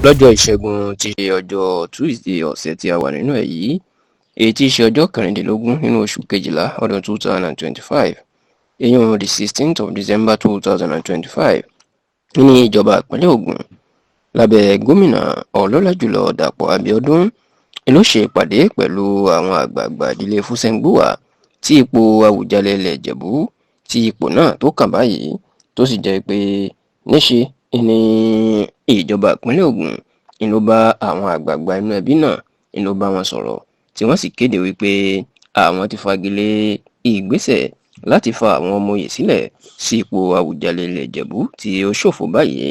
lọ́jọ́ ìṣẹ́gun tí í ṣe ọjọ́ Tuesday ọ̀sẹ̀ tí a wà nínú ẹ̀ yìí, èyí tí í ṣe ọjọ́ kẹrìndínlógún nínú oṣù kejìlá ọdún 2025, ìyẹn the 16th of December 2025, ní ìjọba ìpínlẹ̀ Ògùn lábẹ́ gómìnà ọlọ́lá jùlọ Dàpọ̀ Abíọ́dún ló ṣe ìpàdé pẹ̀lú àwọn àgbààgbà ìdílé Fúsẹ́ngbùwà tí ipò Àwùjalẹ̀ ilẹ̀ Ìjẹ̀bú tí ipò náà tó kàn báyìí, tó sì jẹ́ pé níṣe ní ìjọba ìpínlẹ̀ Ògùn ló bá àwọn àgbààgbà inú ẹbí náà ló bá wọn sọ̀rọ̀, tí wọ́n sì kéde wípé àwọn ti fagilé ìgbésẹ̀ láti fa àwọn ọmọ oyè sílẹ̀ sí ipò Àwùjalẹ̀ ilẹ̀ Ìjẹ̀bú tí ó ṣòfò báyìí.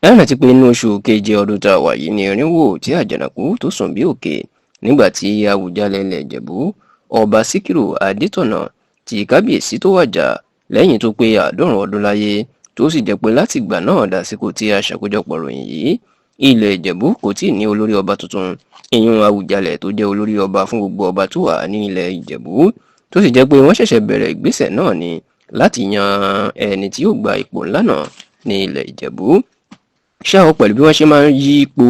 ẹ rántí pé inú oṣù keje ọdún tá a wà yìí ni irinwó tí àjànàkú tó sùn bí òkè nígbà tí Àwùjalẹ̀ ilẹ̀ Ìjẹ̀bú ọba Síkírù Adétọ̀nà tí kábíyèsí tó wàjà lẹ́yìn tó pé 90 ọdún láyé, tó sì jẹ́ pé láti ìgbà náà dàsìkò tí a ṣàkójọpọ̀ ròyìn yìí, ilẹ̀ Ìjẹ̀bú kò tíì ní olórí ọba tuntun, ìyún Àwùjalẹ̀ tó jẹ́ olórí ọba fún gbogbo ọba tó wà ní ilẹ̀ Ìjẹ̀bú, tó sì jẹ́ pé wọ́n ṣẹ̀ṣẹ̀ bẹ̀rẹ̀ ìgbésẹ̀ náà ni láti yan ẹni tí yóò gba ipò ńlá náà ní ilẹ̀ Ìjẹ̀bú. ṣá o, pẹ̀lú bí wọ́n ṣe máa ń yí ipò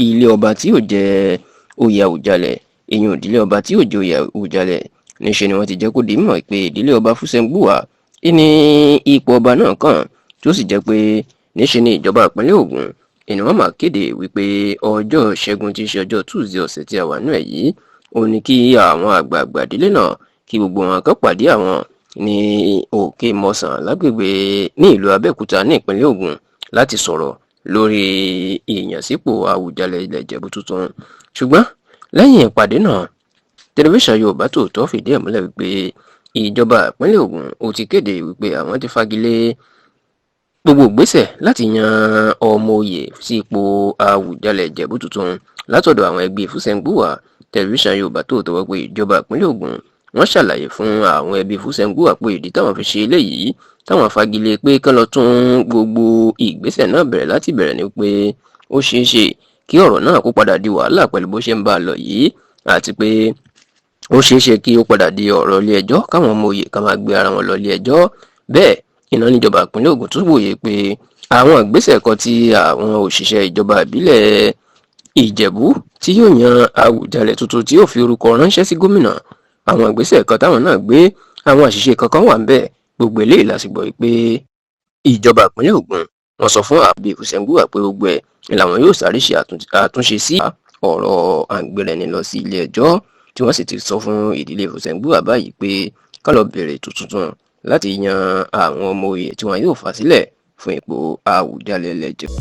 ilé ọba tí yóò jẹ́ oyè Àwùjalẹ̀, ìyún ìdílé ọba tí yóò jẹ́ oyè Àwùjalẹ̀, níṣe ni wọ́n ti jẹ́ kó di mímọ̀ pé ìdílé ọba Fúsẹ́ngbùwà ní ipò ọba náà kàn, tó sì jẹ́ pé níṣe ni ìjọba ìpínlẹ̀ Ògùn ni wọ́n máa kéde wípé ọjọ́ ìṣẹ́gun tí í ṣe ọjọ́ Tuesday ọ̀sẹ̀ tí a wà nínú ẹ̀ yìí, ó ní kí àwọn àgbààgbà ìdílé náà kí gbogbo wọn kan pàdé àwọn ní Òkè Mọ̀sán lágbègbè ní ìlú Abẹ́òkúta ní ìpínlẹ̀ Ògùn láti sọ̀rọ̀ lórí ìyànsípò Àwùjalẹ̀ ilẹ̀ Ìjẹ̀bú tuntun. ṣùgbọ́n lẹ́yìn ìpàdé náà, tẹlifíṣàn Yorùbá Tòótọ́ fìdí ẹ̀ múlẹ̀ wípé ìjọba ìpínlẹ̀ Ògùn ó ti kéde wípé àwọn ti fagilé gbogbo ìgbésẹ̀ láti yan ọmọ oyè sí ipò Àwùjalẹ̀ Ìjẹ̀bú tuntun látọ̀dọ̀ àwọn ẹbí Fúsẹ́ngbùwà. Tẹlifíṣàn Yorùbá Tòótọ́ wọ́n pé ìjọba ìpínlẹ̀ Ògùn wọ́n ṣàlàyé fún àwọn ẹbí Fúsẹ́ngbùwà pé ìdí táwọn fi ṣe eléyìí, táwọn fagilé pé kán lọ tún gbogbo ìgbésẹ̀ náà bẹ̀rẹ̀ láti bẹ̀rẹ̀ ni pé ó ṣeé ṣe kí ọ̀rọ̀ náà kó padà di wàhálà pẹ̀lú bó ṣe ń bá a lọ yìí, àti pé ó ṣeé ṣe kí ó padà di ọ̀rọ̀ ilé ẹjọ́ káwọn ọmọ oyè ká máa gbé ara wọn lọ ilé ẹjọ́. bẹ́ẹ̀ iná níjọba ìpínlẹ̀ Ògùn tún wòye pé àwọn ìgbésẹ̀ kan tí àwọn òṣìṣẹ́ ìjọba ìbílẹ̀ Ìjẹ̀bú tí yóò yan Àwùjalẹ̀ tuntun tí yóò fi orúkọ ránṣẹ́ sí gómìnà, àwọn ìgbésẹ̀ kan táwọn náà gbé, àwọn àṣìṣe kankan wà ńbẹ̀. gbogbo eléyìí la sì gbọ́ pé ìjọba ìpínlẹ̀ Ògùn wọ́n sọ fún àbí Fúsẹ́ngbùwà pé gbogbo ẹ̀ ni làwọn yóò sáré ṣe àtúnṣe sí ọ̀rọ̀ àǹgbẹ̀rẹ̀ni lọ sí ilé ẹjọ́, tí wọ́n sì ti sọ fún ìdílé Fúsẹ́ngbùwà báyìí pé ká lọ bẹ̀rẹ̀ ètò tuntun láti yan àwọn ọmọ oyè tí wọn yóò fà sílẹ̀ fún ipò Àwùjalẹ̀ ilẹ̀ Ìjẹ̀bú.